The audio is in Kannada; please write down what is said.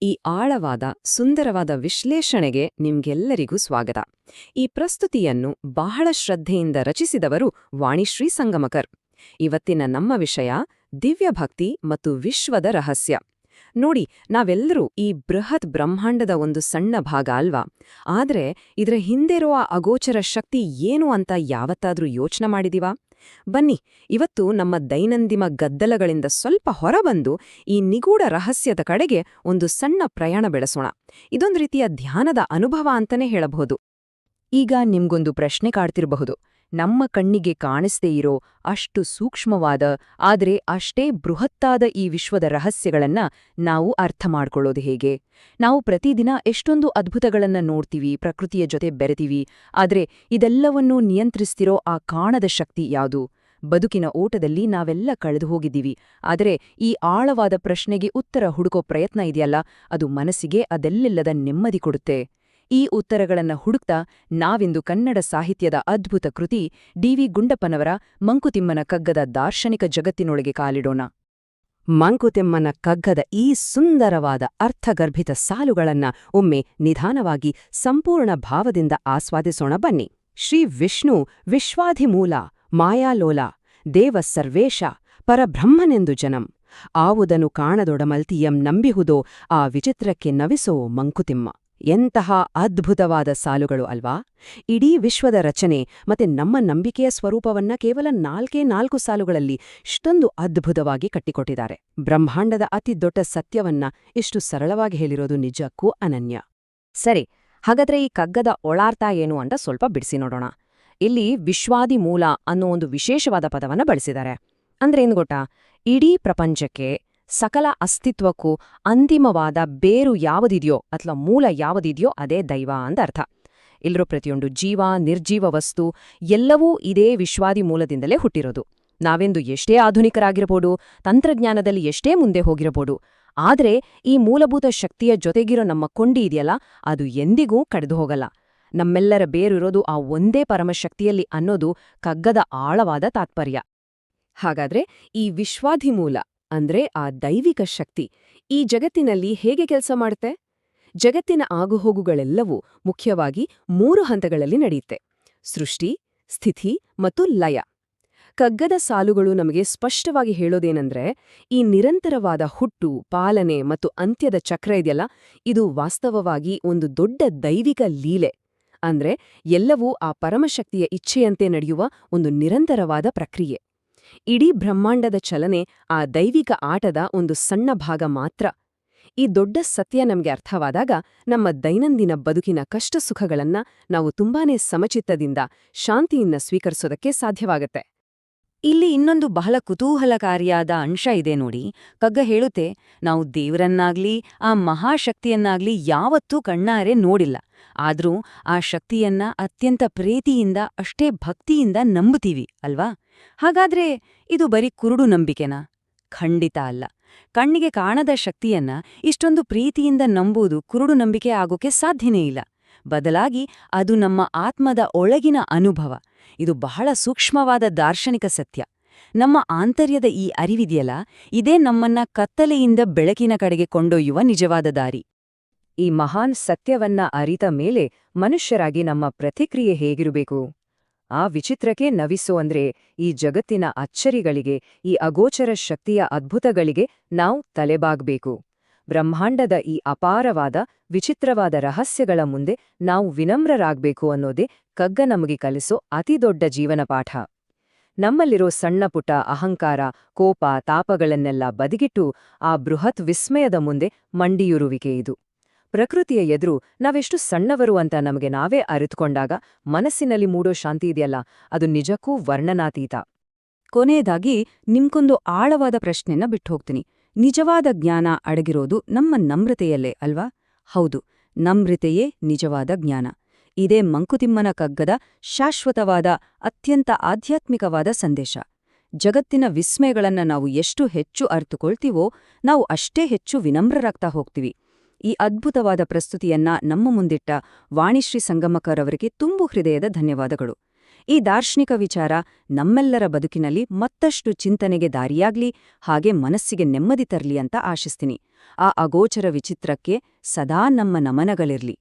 ಈ ಆಳವಾದ ಸುಂದರವಾದ ವಿಶ್ಲೇಷಣೆಗೆ ನಿಮ್ಗೆಲ್ಲರಿಗೂ ಸ್ವಾಗತ. ಈ ಪ್ರಸ್ತುತಿಯನ್ನು ಬಹಳ ಶ್ರದ್ಧೆಯಿಂದ ರಚಿಸಿದವರು ವಾಣಿಶ್ರೀ ಸಂಗಮಕರ್. ಇವತ್ತಿನ ನಮ್ಮ ವಿಷಯ ದಿವ್ಯಭಕ್ತಿ ಮತ್ತು ವಿಶ್ವದ ರಹಸ್ಯ. ನೋಡಿ, ನಾವೆಲ್ಲರೂ ಈ ಬೃಹತ್ ಬ್ರಹ್ಮಾಂಡದ ಒಂದು ಸಣ್ಣ ಭಾಗ ಅಲ್ವಾ? ಆದ್ರೆ ಇದರ ಹಿಂದಿರುವ ಅಗೋಚರ ಶಕ್ತಿ ಏನು ಅಂತ ಯಾವತ್ತಾದ್ರೂ ಯೋಚನೆ ಮಾಡಿದೀವಾ? ಬನ್ನಿ, ಇವತ್ತು ನಮ್ಮ ದೈನಂದಿನ ಗದ್ದಲಗಳಿಂದ ಸ್ವಲ್ಪ ಹೊರಬಂದು ಈ ನಿಗೂಢ ರಹಸ್ಯದ ಕಡೆಗೆ ಒಂದು ಸಣ್ಣ ಪ್ರಯಾಣ ಬೆಳೆಸೋಣ. ಇದೊಂದು ರೀತಿಯ ಧ್ಯಾನದ ಅನುಭವ ಅಂತಾನೆ ಹೇಳಬಹುದು. ಈಗ ನಿಮ್ಗೊಂದು ಪ್ರಶ್ನೆ ಕಾಡ್ತಿರಬಹುದು. ನಮ್ಮ ಕಣ್ಣಿಗೆ ಕಾಣಿಸದೇ ಇರೋ ಅಷ್ಟು ಸೂಕ್ಷ್ಮವಾದ ಆದರೆ ಅಷ್ಟೇ ಬೃಹತ್ತಾದ ಈ ವಿಶ್ವದ ರಹಸ್ಯಗಳನ್ನ ನಾವು ಅರ್ಥ ಮಾಡ್ಕೊಳ್ಳೋದು ಹೇಗೆ? ನಾವು ಪ್ರತಿದಿನ ಎಷ್ಟೊಂದು ಅದ್ಭುತಗಳನ್ನ ನೋಡ್ತೀವಿ, ಪ್ರಕೃತಿಯ ಜೊತೆ ಬೆರೆತೀವಿ. ಆದ್ರೆ ಇದೆಲ್ಲವನ್ನೂ ನಿಯಂತ್ರಿಸ್ತಿರೋ ಆ ಕಾಣದ ಶಕ್ತಿ ಯಾವುದು? ಬದುಕಿನ ಓಟದಲ್ಲಿ ನಾವೆಲ್ಲ ಕಳೆದು ಹೋಗಿದ್ದೀವಿ. ಆದರೆ ಈ ಆಳವಾದ ಪ್ರಶ್ನೆಗೆ ಉತ್ತರ ಹುಡುಕೋ ಪ್ರಯತ್ನ ಇದೆಯಲ್ಲ, ಅದು ಮನಸ್ಸಿಗೆ ಅದೆಲ್ಲೆಲ್ಲದ ನೆಮ್ಮದಿ ಕೊಡುತ್ತೆ. ಈ ಉತ್ತರಗಳನ್ನ ಹುಡುಕ್ತಾ ನಾವಿಂದು ಕನ್ನಡ ಸಾಹಿತ್ಯದ ಅದ್ಭುತ ಕೃತಿ ಡಿ.ವಿ. ಗುಂಡಪ್ಪನವರ ಮಂಕುತಿಮ್ಮನ ಕಗ್ಗದ ದಾರ್ಶನಿಕ ಜಗತ್ತಿನೊಳಗೆ ಕಾಲಿಡೋಣ. ಮಂಕುತಿಮ್ಮನ ಕಗ್ಗದ ಈ ಸುಂದರವಾದ ಅರ್ಥಗರ್ಭಿತ ಸಾಲುಗಳನ್ನ ಒಮ್ಮೆ ನಿಧಾನವಾಗಿ ಸಂಪೂರ್ಣ ಭಾವದಿಂದ ಆಸ್ವಾದಿಸೋಣ ಬನ್ನಿ. ಶ್ರೀ ವಿಷ್ಣು ವಿಶ್ವಾಧಿಮೂಲ ಮಾಯಾಲೋಲ ದೇವ ಸರ್ವೇಶ ಪರಬ್ರಹ್ಮನೆಂದು ಜನಂ ಆವುದನು ಕಾಣದೊಡಮಲ್ತಿಯಂ ನಂಬಿಹುದೋ ಆ ವಿಚಿತ್ರಕ್ಕೆ ನವಿಸೋ ಮಂಕುತಿಮ್ಮ. ಎಂತಹ ಅದ್ಭುತವಾದ ಸಾಲುಗಳು ಅಲ್ವಾ? ಇಡೀ ವಿಶ್ವದ ರಚನೆ ಮತ್ತೆ ನಮ್ಮ ನಂಬಿಕೆಯ ಸ್ವರೂಪವನ್ನ ಕೇವಲ 4 ಸಾಲುಗಳಲ್ಲಿ ಇಷ್ಟೊಂದು ಅದ್ಭುತವಾಗಿ ಕಟ್ಟಿಕೊಟ್ಟಿದ್ದಾರೆ. ಬ್ರಹ್ಮಾಂಡದ ಅತಿ ದೊಡ್ಡ ಸತ್ಯವನ್ನ ಇಷ್ಟು ಸರಳವಾಗಿ ಹೇಳಿರೋದು ನಿಜಕ್ಕೂ ಅನನ್ಯ. ಸರಿ, ಹಾಗಾದ್ರೆ ಈ ಕಗ್ಗದ ಒಳಾರ್ಥ ಏನು ಅಂತ ಸ್ವಲ್ಪ ಬಿಡಿಸಿ ನೋಡೋಣ. ಇಲ್ಲಿ ವಿಶ್ವಾದಿ ಮೂಲ ಅನ್ನೋ ಒಂದು ವಿಶೇಷವಾದ ಪದವನ್ನ ಬಳಸಿದ್ದಾರೆ. ಅಂದ್ರೆ ಏನು ಗೊತ್ತಾ? ಇಡೀ ಪ್ರಪಂಚಕ್ಕೆ, ಸಕಲ ಅಸ್ತಿತ್ವಕ್ಕೂ ಅಂತಿಮವಾದ ಬೇರು ಯಾವುದಿದೆಯೋ ಅಥವಾ ಮೂಲ ಯಾವುದಿದೆಯೋ ಅದೇ ದೈವ ಅಂತ ಅರ್ಥ. ಇಲ್ಲಿರೋ ಪ್ರತಿಯೊಂದು ಜೀವ, ನಿರ್ಜೀವ ವಸ್ತು ಎಲ್ಲವೂ ಇದೇ ವಿಶ್ವಾದಿ ಮೂಲದಿಂದಲೇ ಹುಟ್ಟಿರೋದು. ನಾವೆಂದು ಎಷ್ಟೇ ಆಧುನಿಕರಾಗಿರಬಹುದು, ತಂತ್ರಜ್ಞಾನದಲ್ಲಿ ಎಷ್ಟೇ ಮುಂದೆ ಹೋಗಿರಬಹುದು, ಆದರೆ ಈ ಮೂಲಭೂತ ಶಕ್ತಿಯ ಜೊತೆಗಿರೋ ನಮ್ಮ ಕೊಂಡಿ ಇದೆಯಲ್ಲ, ಅದು ಎಂದಿಗೂ ಕಡಿದು ಹೋಗಲ್ಲ. ನಮ್ಮೆಲ್ಲರ ಬೇರಿರೋದು ಆ ಒಂದೇ ಪರಮಶಕ್ತಿಯಲ್ಲಿ ಅನ್ನೋದು ಕಗ್ಗದ ಆಳವಾದ ತಾತ್ಪರ್ಯ. ಹಾಗಾದ್ರೆ ಈ ವಿಶ್ವಾಧಿಮೂಲ ಅಂದ್ರೆ ಆ ದೈವಿಕ ಶಕ್ತಿ ಈ ಜಗತ್ತಿನಲ್ಲಿ ಹೇಗೆ ಕೆಲಸ ಮಾಡುತ್ತೆ? ಜಗತ್ತಿನ ಆಗುಹೋಗುಗಳೆಲ್ಲವೂ ಮುಖ್ಯವಾಗಿ 3 ಹಂತಗಳಲ್ಲಿ ನಡೆಯುತ್ತೆ: ಸೃಷ್ಟಿ, ಸ್ಥಿತಿ ಮತ್ತು ಲಯ. ಕಗ್ಗದ ಸಾಲುಗಳು ನಮಗೆ ಸ್ಪಷ್ಟವಾಗಿ ಹೇಳೋದೇನೆಂದ್ರೆ, ಈ ನಿರಂತರವಾದ ಹುಟ್ಟು, ಪಾಲನೆ ಮತ್ತು ಅಂತ್ಯದ ಚಕ್ರ ಇದೆಯಲ್ಲ, ಇದು ವಾಸ್ತವವಾಗಿ ಒಂದು ದೊಡ್ಡ ದೈವಿಕ ಲೀಲೆ. ಅಂದ್ರೆ ಎಲ್ಲವೂ ಆ ಪರಮಶಕ್ತಿಯ ಇಚ್ಛೆಯಂತೆ ನಡೆಯುವ ಒಂದು ನಿರಂತರವಾದ ಪ್ರಕ್ರಿಯೆ. ಇಡೀ ಬ್ರಹ್ಮಾಂಡದ ಚಲನೆ ಆ ದೈವಿಕ ಆಟದ ಒಂದು ಸಣ್ಣ ಭಾಗ ಮಾತ್ರ. ಈ ದೊಡ್ಡ ಸತ್ಯ ನಮಗೆ ಅರ್ಥವಾದಾಗ ನಮ್ಮ ದೈನಂದಿನ ಬದುಕಿನ ಕಷ್ಟ ಸುಖಗಳನ್ನ ನಾವು ತುಂಬಾನೇ ಸಮಚಿತ್ತದಿಂದ, ಶಾಂತಿಯಿಂದ ಸ್ವೀಕರಿಸೋದಕ್ಕೆ ಸಾಧ್ಯವಾಗತ್ತೆ. ಇಲ್ಲಿ ಇನ್ನೊಂದು ಬಹಳ ಕುತೂಹಲಕಾರಿಯಾದ ಅಂಶ ಇದೆ ನೋಡಿ. ಕಗ್ಗ ಹೇಳುತ್ತೆ, ನಾವು ದೇವರನ್ನಾಗ್ಲಿ ಆ ಮಹಾಶಕ್ತಿಯನ್ನಾಗ್ಲಿ ಯಾವತ್ತೂ ಕಣ್ಣಾರೆ ನೋಡಿಲ್ಲ. ಆದ್ರೂ ಆ ಶಕ್ತಿಯನ್ನ ಅತ್ಯಂತ ಪ್ರೀತಿಯಿಂದ, ಅಷ್ಟೇ ಭಕ್ತಿಯಿಂದ ನಂಬುತ್ತೀವಿ ಅಲ್ವಾ? ಹಾಗಾದ್ರೆ ಇದು ಬರೀ ಕುರುಡು ನಂಬಿಕೆನಾ? ಖಂಡಿತ ಅಲ್ಲ. ಕಣ್ಣಿಗೆ ಕಾಣದ ಶಕ್ತಿಯನ್ನ ಇಷ್ಟೊಂದು ಪ್ರೀತಿಯಿಂದ ನಂಬುವುದು ಕುರುಡು ನಂಬಿಕೆ ಆಗೋಕೆ ಸಾಧ್ಯನೇ ಇಲ್ಲ. ಬದಲಾಗಿ ಅದು ನಮ್ಮ ಆತ್ಮದ ಒಳಗಿನ ಅನುಭವ. ಇದು ಬಹಳ ಸೂಕ್ಷ್ಮವಾದ ದಾರ್ಶನಿಕ ಸತ್ಯ. ನಮ್ಮ ಆಂತರ್ಯದ ಈ ಅರಿವಿದೆಯಲ್ಲ, ಇದೇ ನಮ್ಮನ್ನ ಕತ್ತಲೆಯಿಂದ ಬೆಳಕಿನ ಕಡೆಗೆ ಕೊಂಡೊಯ್ಯುವ ನಿಜವಾದ ದಾರಿ. ಈ ಮಹಾನ್ ಸತ್ಯವನ್ನ ಅರಿತ ಮೇಲೆ ಮನುಷ್ಯರಾಗಿ ನಮ್ಮ ಪ್ರತಿಕ್ರಿಯೆ ಹೇಗಿರಬೇಕು? ಆ ವಿಚಿತ್ರಕ್ಕೆ ನವಿಸೋ ಅಂದ್ರೆ ಈ ಜಗತ್ತಿನ ಅಚ್ಚರಿಗಳಿಗೆ, ಈ ಅಗೋಚರ ಶಕ್ತಿಯ ಅದ್ಭುತಗಳಿಗೆ ನಾವು ತಲೆಬಾಗ್ಬೇಕು. ಬ್ರಹ್ಮಾಂಡದ ಈ ಅಪಾರವಾದ, ವಿಚಿತ್ರವಾದ ರಹಸ್ಯಗಳ ಮುಂದೆ ನಾವು ವಿನಮ್ರರಾಗ್ಬೇಕು ಅನ್ನೋದೇ ಕಗ್ಗ ನಮಗೆ ಕಲಿಸೋ ಅತಿದೊಡ್ಡ ಜೀವನ ಪಾಠ. ನಮ್ಮಲ್ಲಿರೋ ಸಣ್ಣ ಪುಟ್ಟ ಅಹಂಕಾರ, ಕೋಪ, ತಾಪಗಳನ್ನೆಲ್ಲ ಬದಿಗಿಟ್ಟು ಆ ಬೃಹತ್ ವಿಸ್ಮಯದ ಮುಂದೆ ಮಂಡಿಯುರುವಿಕೆ ಇದು. ಪ್ರಕೃತಿಯ ಎದುರು ನಾವೆಷ್ಟು ಸಣ್ಣವರು ಅಂತ ನಮಗೆ ನಾವೇ ಅರಿತುಕೊಂಡಾಗ ಮನಸ್ಸಿನಲ್ಲಿ ಮೂಡೋ ಶಾಂತಿ ಇದೆಯಲ್ಲ, ಅದು ನಿಜಕ್ಕೂ ವರ್ಣನಾತೀತ. ಕೊನೆಯದಾಗಿ ನಿಮ್ಗೊಂದು ಆಳವಾದ ಪ್ರಶ್ನೆನ ಬಿಟ್ಟುಹೋಗ್ತೀನಿ. ನಿಜವಾದ ಜ್ಞಾನ ಅಡಗಿರೋದು ನಮ್ಮ ನಮ್ರತೆಯಲ್ಲೇ ಅಲ್ವಾ? ಹೌದು, ನಮ್ರತೆಯೇ ನಿಜವಾದ ಜ್ಞಾನ. ಇದೇ ಮಂಕುತಿಮ್ಮನ ಕಗ್ಗದ ಶಾಶ್ವತವಾದ, ಅತ್ಯಂತ ಆಧ್ಯಾತ್ಮಿಕವಾದ ಸಂದೇಶ. ಜಗತ್ತಿನ ವಿಸ್ಮಯಗಳನ್ನ ನಾವು ಎಷ್ಟು ಹೆಚ್ಚು ಅರಿತುಕೊಳ್ತೀವೋ, ನಾವು ಅಷ್ಟೇ ಹೆಚ್ಚು ವಿನಮ್ರರಾಗ್ತಾ ಹೋಗ್ತೀವಿ. ಈ ಅದ್ಭುತವಾದ ಪ್ರಸ್ತುತಿಯನ್ನ ನಮ್ಮ ಮುಂದಿಟ್ಟ ವಾಣಿಶ್ರೀ ಸಂಗಮಕರ್ ಅವರಿಗೆ ತುಂಬು ಹೃದಯದ ಧನ್ಯವಾದಗಳು. ಈ ದಾರ್ಶನಿಕ ವಿಚಾರ ನಮ್ಮೆಲ್ಲರ ಬದುಕಿನಲ್ಲಿ ಮತ್ತಷ್ಟು ಚಿಂತನೆಗೆ ದಾರಿಯಾಗ್ಲಿ, ಹಾಗೆ ಮನಸ್ಸಿಗೆ ನೆಮ್ಮದಿ ತರಲಿ ಅಂತ ಆಶಿಸ್ತೀನಿ. ಆ ಅಗೋಚರ ವಿಚಿತ್ರಕ್ಕೆ ಸದಾ ನಮ್ಮ ನಮನಗಳಿರ್ಲಿ.